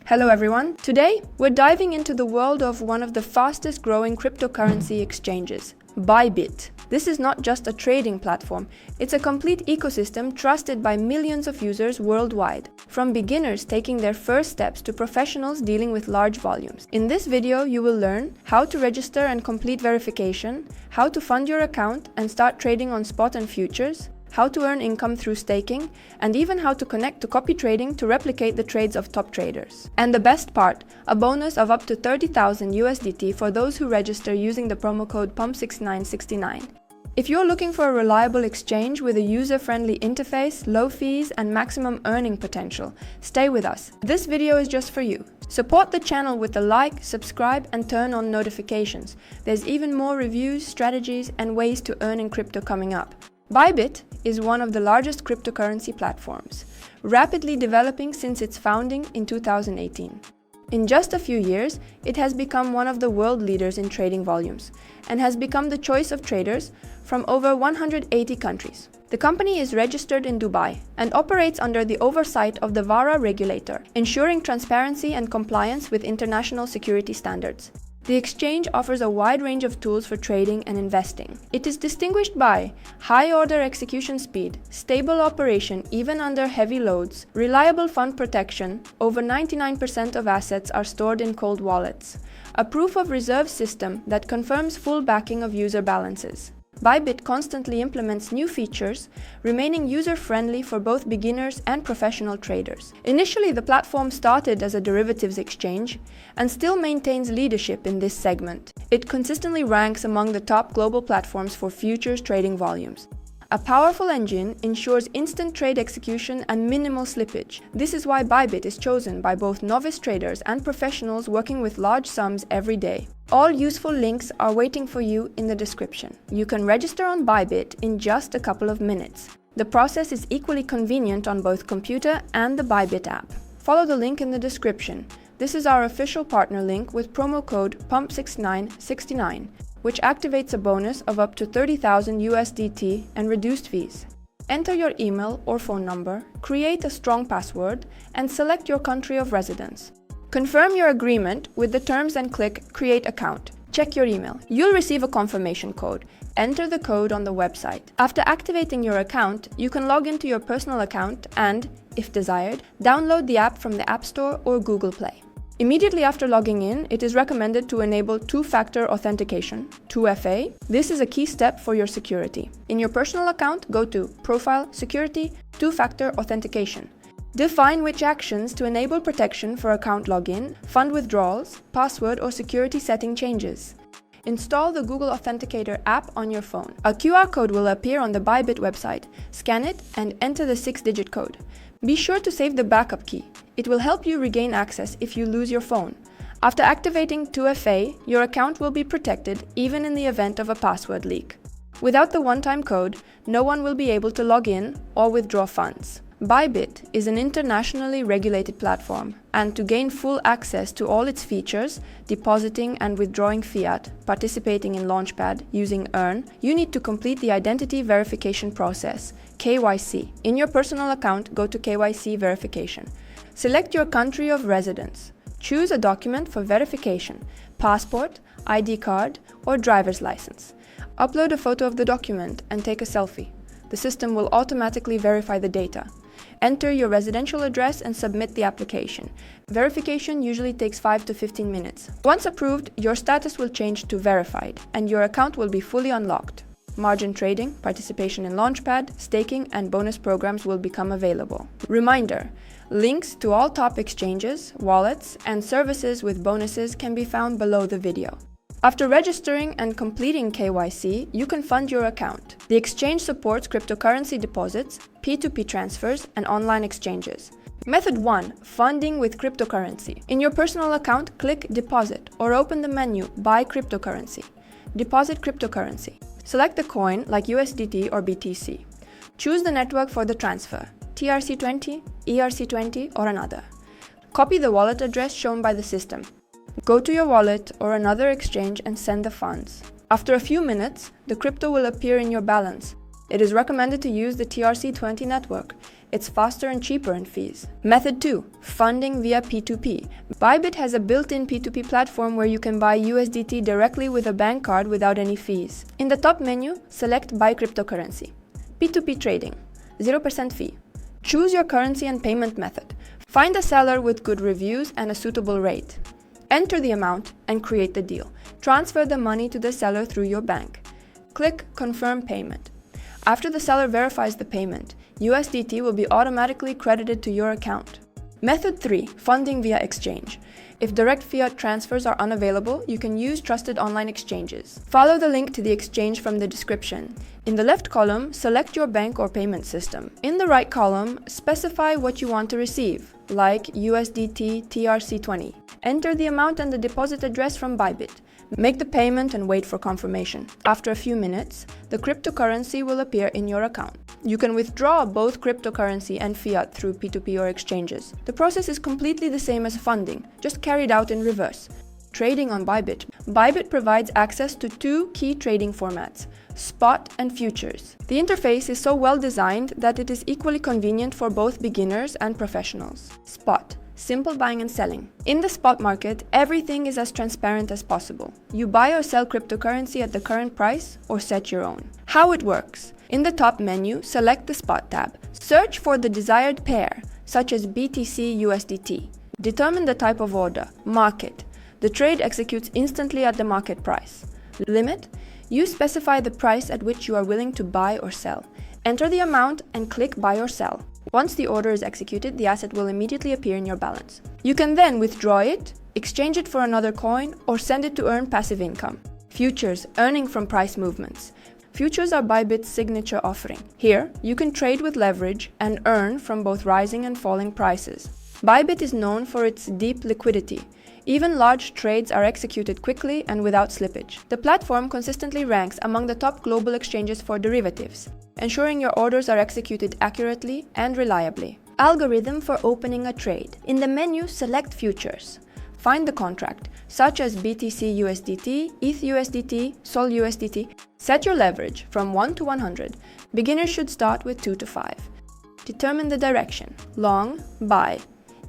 Hello everyone! Today, we're diving into the world of one of the fastest growing cryptocurrency exchanges, Bybit. This is not just a trading platform, it's a complete ecosystem trusted by millions of users worldwide, from beginners taking their first steps to professionals dealing with large volumes. In this video, you will learn how to register and complete verification, how to fund your account and start trading on spot and futures, how to earn income through staking, and even how to connect to copy trading to replicate the trades of top traders. And the best part, a bonus of up to 30,000 USDT for those who register using the promo code PUMP6969. If you're looking for a reliable exchange with a user-friendly interface, low fees, and maximum earning potential, stay with us. This video is just for you. Support the channel with a like, subscribe, and turn on notifications. There's even more reviews, strategies, and ways to earn in crypto coming up. Bybit is one of the largest cryptocurrency platforms, rapidly developing since its founding in 2018. In just a few years, it has become one of the world leaders in trading volumes and has become the choice of traders from over 180 countries. The company is registered in Dubai and operates under the oversight of the VARA regulator, ensuring transparency and compliance with international security standards. The exchange offers a wide range of tools for trading and investing. It is distinguished by high-order execution speed, stable operation even under heavy loads, reliable fund protection, over 99% of assets are stored in cold wallets, a proof of reserve system that confirms full backing of user balances. Bybit constantly implements new features, remaining user-friendly for both beginners and professional traders. Initially, the platform started as a derivatives exchange and still maintains leadership in this segment. It consistently ranks among the top global platforms for futures trading volumes. A powerful engine ensures instant trade execution and minimal slippage. This is why Bybit is chosen by both novice traders and professionals working with large sums every day. All useful links are waiting for you in the description. You can register on Bybit in just a couple of minutes. The process is equally convenient on both computer and the Bybit app. Follow the link in the description. This is our official partner link with promo code PUMP6969. which activates a bonus of up to 30,000 USDT and reduced fees. Enter your email or phone number, create a strong password, and select your country of residence. Confirm your agreement with the terms and click Create Account. Check your email. You'll receive a confirmation code. Enter the code on the website. After activating your account, you can log into your personal account and, if desired, download the app from the App Store or Google Play. Immediately after logging in, it is recommended to enable two-factor authentication, 2FA. This is a key step for your security. In your personal account, go to Profile, Security, Two-Factor Authentication. Define which actions to enable protection for account login, fund withdrawals, password or security setting changes. Install the Google Authenticator app on your phone. A QR code will appear on the Bybit website. Scan it and enter the 6-digit code. Be sure to save the backup key. It will help you regain access if you lose your phone. After activating 2FA, your account will be protected even in the event of a password leak. Without the one-time code, no one will be able to log in or withdraw funds. Bybit is an internationally regulated platform, and to gain full access to all its features, depositing and withdrawing fiat, participating in Launchpad, using Earn, you need to complete the identity verification process, KYC. In your personal account, go to KYC verification. Select your country of residence. Choose a document for verification, passport, ID card, or driver's license. Upload a photo of the document and take a selfie. The system will automatically verify the data. Enter your residential address and submit the application. Verification usually takes 5 to 15 minutes. Once approved, your status will change to verified, and your account will be fully unlocked. Margin trading, participation in Launchpad, staking, and bonus programs will become available. Reminder: links to all top exchanges, wallets, and services with bonuses can be found below the video. After registering and completing KYC, you can fund your account. The exchange supports cryptocurrency deposits, P2P transfers, and online exchanges. Method 1. Funding with cryptocurrency. In your personal account, click Deposit or open the menu Buy Cryptocurrency. Deposit cryptocurrency. Select the coin like USDT or BTC. Choose the network for the transfer, TRC20, ERC20, or another. Copy the wallet address shown by the system. Go to your wallet or another exchange and send the funds. After a few minutes, the crypto will appear in your balance. It is recommended to use the TRC20 network. It's faster and cheaper in fees. Method 2. Funding via P2P. Bybit has a built-in P2P platform where you can buy USDT directly with a bank card without any fees. In the top menu, select Buy Cryptocurrency. P2P trading. 0% fee. Choose your currency and payment method. Find a seller with good reviews and a suitable rate. Enter the amount and create the deal. Transfer the money to the seller through your bank. Click Confirm Payment. After the seller verifies the payment, USDT will be automatically credited to your account. Method 3. Funding via exchange. If direct fiat transfers are unavailable, you can use trusted online exchanges. Follow the link to the exchange from the description. In the left column, select your bank or payment system. In the right column, specify what you want to receive, like USDT TRC20. Enter the amount and the deposit address from Bybit. Make the payment and wait for confirmation. After a few minutes, the cryptocurrency will appear in your account. You can withdraw both cryptocurrency and fiat through P2P or exchanges. The process is completely the same as funding, just carried out in reverse. Trading on Bybit. Bybit provides access to two key trading formats, spot and futures. The interface is so well designed that it is equally convenient for both beginners and professionals. Spot. Simple buying and selling. In the spot market, everything is as transparent as possible. You buy or sell cryptocurrency at the current price or set your own. How it works. In the top menu, select the Spot tab. Search for the desired pair, such as BTC USDT. Determine the type of order, market. The trade executes instantly at the market price. Limit. You specify the price at which you are willing to buy or sell. Enter the amount and click Buy or Sell. Once the order is executed, the asset will immediately appear in your balance. You can then withdraw it, exchange it for another coin, or send it to earn passive income. Futures, earning from price movements. Futures are Bybit's signature offering. Here, you can trade with leverage and earn from both rising and falling prices. Bybit is known for its deep liquidity. Even large trades are executed quickly and without slippage. The platform consistently ranks among the top global exchanges for derivatives, ensuring your orders are executed accurately and reliably. Algorithm for opening a trade. In the menu, select Futures. Find the contract, such as BTC USDT, ETH USDT, SOL USDT. Set your leverage from 1 to 100. Beginners should start with 2 to 5. Determine the direction. Long, buy,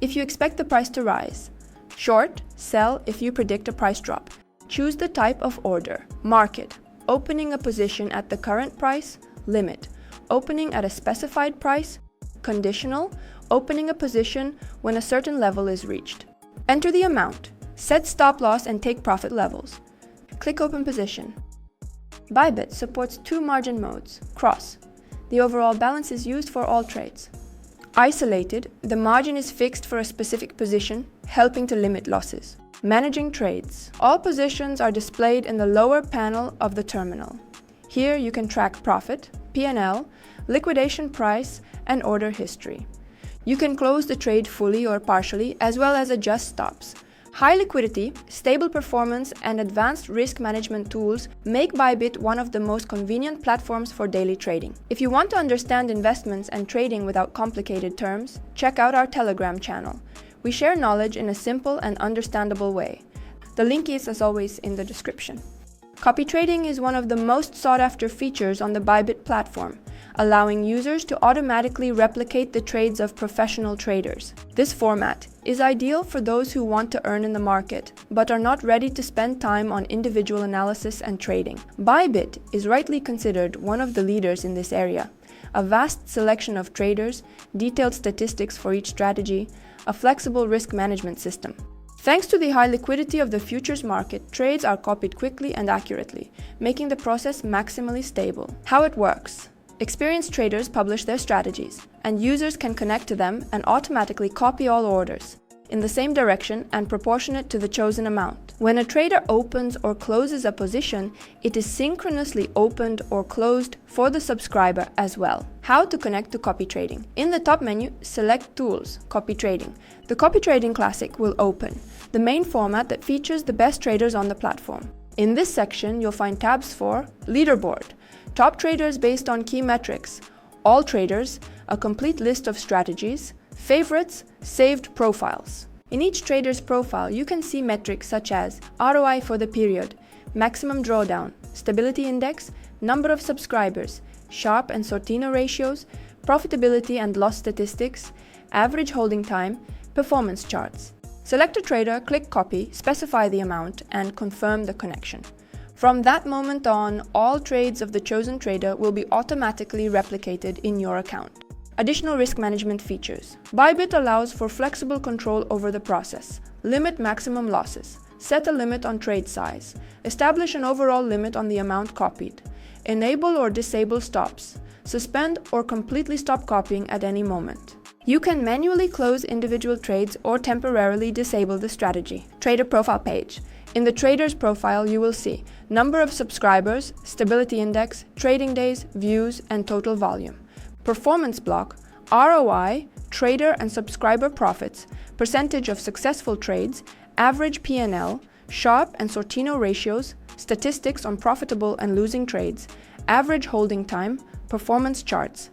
if you expect the price to rise. Short, sell if you predict a price drop. Choose the type of order. Market, opening a position at the current price. Limit, opening at a specified price. Conditional, opening a position when a certain level is reached. Enter the amount. Set stop loss and take profit levels. Click Open Position. Bybit supports two margin modes. Cross, the overall balance is used for all trades. Isolated, the margin is fixed for a specific position, helping to limit losses. Managing trades. All positions are displayed in the lower panel of the terminal. Here you can track profit, P&L, liquidation price, and order history. You can close the trade fully or partially, as well as adjust stops. High liquidity, stable performance, and advanced risk management tools make Bybit one of the most convenient platforms for daily trading. If you want to understand investments and trading without complicated terms, check out our Telegram channel. We share knowledge in a simple and understandable way. The link is, as always, in the description. Copy trading is one of the most sought-after features on the Bybit platform, allowing users to automatically replicate the trades of professional traders. This format is ideal for those who want to earn in the market, but are not ready to spend time on individual analysis and trading. Bybit is rightly considered one of the leaders in this area. A vast selection of traders, detailed statistics for each strategy, a flexible risk management system. Thanks to the high liquidity of the futures market, trades are copied quickly and accurately, making the process maximally stable. How it works. Experienced traders publish their strategies, and users can connect to them and automatically copy all orders in the same direction and proportionate to the chosen amount. When a trader opens or closes a position, it is synchronously opened or closed for the subscriber as well. How to connect to copy trading. In the top menu, select Tools, Copy Trading. The Copy Trading Classic will open, the main format that features the best traders on the platform. In this section, you'll find tabs for Leaderboard, top traders based on key metrics, all traders, a complete list of strategies, favorites, saved profiles. In each trader's profile, you can see metrics such as ROI for the period, maximum drawdown, stability index, number of subscribers, Sharp and Sortino ratios, profitability and loss statistics, average holding time, performance charts. Select a trader, click copy, specify the amount, and confirm the connection. From that moment on, all trades of the chosen trader will be automatically replicated in your account. Additional risk management features. Bybit allows for flexible control over the process. Limit maximum losses. Set a limit on trade size. Establish an overall limit on the amount copied. Enable or disable stops. Suspend or completely stop copying at any moment. You can manually close individual trades or temporarily disable the strategy. Trader profile page. In the trader's profile, you will see number of subscribers, stability index, trading days, views, and total volume. Performance block, ROI, trader and subscriber profits, percentage of successful trades, average P&L, Sharp and Sortino ratios, statistics on profitable and losing trades, average holding time, performance charts.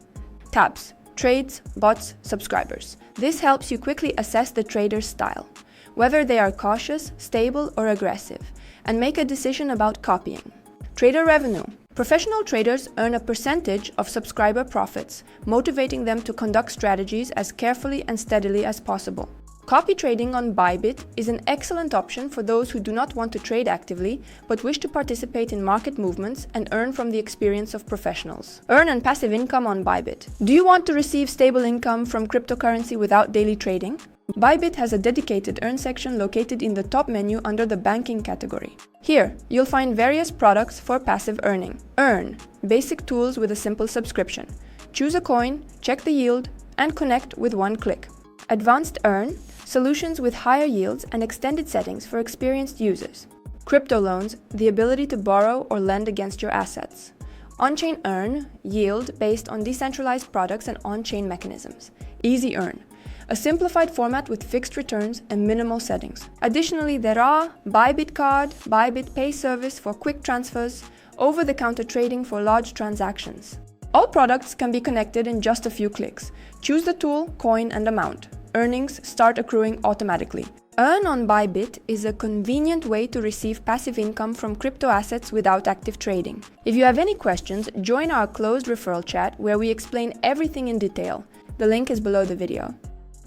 Tabs, trades, bots, subscribers. This helps you quickly assess the trader's style, whether they are cautious, stable, or aggressive, and make a decision about copying. Trader revenue. Professional traders earn a percentage of subscriber profits, motivating them to conduct strategies as carefully and steadily as possible. Copy trading on Bybit is an excellent option for those who do not want to trade actively, but wish to participate in market movements and earn from the experience of professionals. Earn and passive income on Bybit. Do you want to receive stable income from cryptocurrency without daily trading? Bybit has a dedicated Earn section located in the top menu under the Banking category. Here, you'll find various products for passive earning. Earn, basic tools with a simple subscription. Choose a coin, check the yield, and connect with one click. Advanced Earn, solutions with higher yields and extended settings for experienced users. Crypto loans, the ability to borrow or lend against your assets. On-chain Earn, yield based on decentralized products and on-chain mechanisms. Easy Earn, a simplified format with fixed returns and minimal settings. Additionally, there are Bybit Card, Bybit Pay service for quick transfers, over-the-counter trading for large transactions. All products can be connected in just a few clicks. Choose the tool, coin, and amount. Earnings start accruing automatically. Earn on Bybit is a convenient way to receive passive income from crypto assets without active trading. If you have any questions, join our closed referral chat where we explain everything in detail. The link is below the video.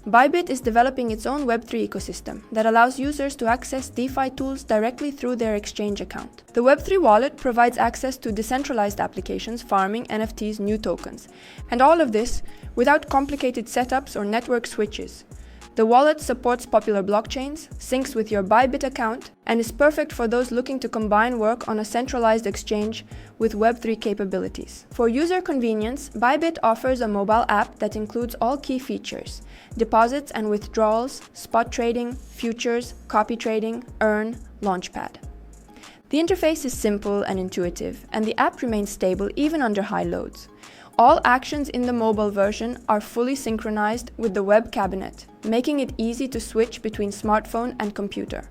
Bybit is developing its own Web3 ecosystem that allows users to access DeFi tools directly through their exchange account. The Web3 Wallet provides access to decentralized applications farming NFTs' new tokens, and all of this without complicated setups or network switches. The wallet supports popular blockchains, syncs with your Bybit account, and is perfect for those looking to combine work on a centralized exchange with Web3 capabilities. For user convenience, Bybit offers a mobile app that includes all key features: deposits and withdrawals, spot trading, futures, copy trading, Earn, Launchpad. The interface is simple and intuitive, and the app remains stable even under high loads. All actions in the mobile version are fully synchronized with the web cabinet, making it easy to switch between smartphone and computer.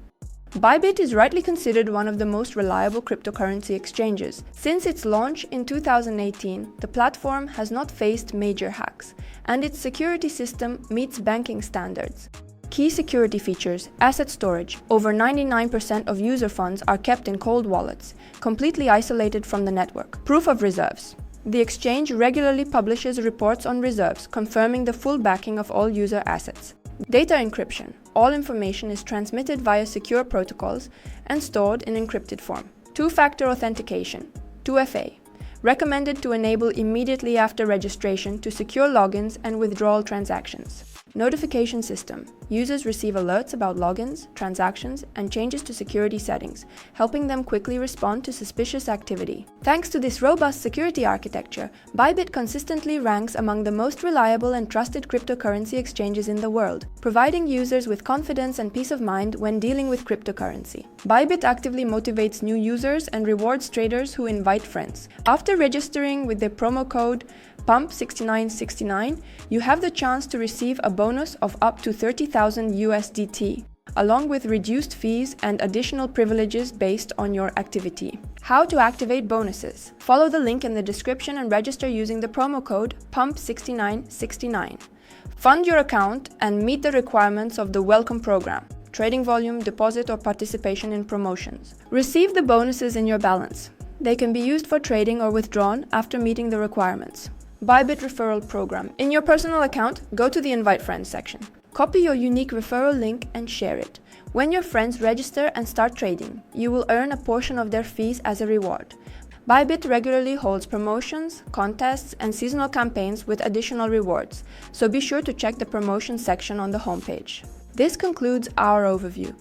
Bybit is rightly considered one of the most reliable cryptocurrency exchanges. Since its launch in 2018, the platform has not faced major hacks, and its security system meets banking standards. Key security features: asset storage. Over 99% of user funds are kept in cold wallets, completely isolated from the network. Proof of reserves. The exchange regularly publishes reports on reserves, confirming the full backing of all user assets. Data encryption. All information is transmitted via secure protocols and stored in encrypted form. Two-factor authentication, 2FA. Recommended to enable immediately after registration to secure logins and withdrawal transactions. Notification system. Users receive alerts about logins, transactions, and changes to security settings, helping them quickly respond to suspicious activity. Thanks to this robust security architecture, Bybit consistently ranks among the most reliable and trusted cryptocurrency exchanges in the world, providing users with confidence and peace of mind when dealing with cryptocurrency. Bybit actively motivates new users and rewards traders who invite friends. After registering with the promo code PUMP6969, you have the chance to receive a bonus of up to 30,000 USDT, along with reduced fees and additional privileges based on your activity. How to activate bonuses? Follow the link in the description and register using the promo code PUMP6969. Fund your account and meet the requirements of the Welcome Program: trading volume, deposit, or participation in promotions. Receive the bonuses in your balance. They can be used for trading or withdrawn after meeting the requirements. Bybit Referral Program. In your personal account, go to the Invite Friends section. Copy your unique referral link and share it. When your friends register and start trading, you will earn a portion of their fees as a reward. Bybit regularly holds promotions, contests, and seasonal campaigns with additional rewards, so be sure to check the promotions section on the homepage. This concludes our overview.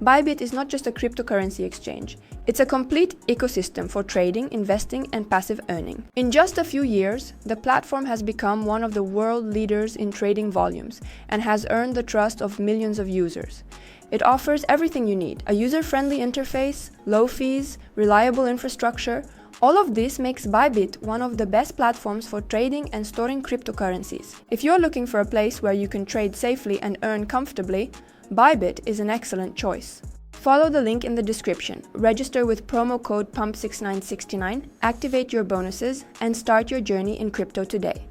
Bybit is not just a cryptocurrency exchange. It's a complete ecosystem for trading, investing, and passive earning. In just a few years, the platform has become one of the world leaders in trading volumes and has earned the trust of millions of users. It offers everything you need: a user-friendly interface, low fees, reliable infrastructure. All of this makes Bybit one of the best platforms for trading and storing cryptocurrencies. If you're looking for a place where you can trade safely and earn comfortably, Bybit is an excellent choice. Follow the link in the description, register with promo code PUMP6969, activate your bonuses, and start your journey in crypto today.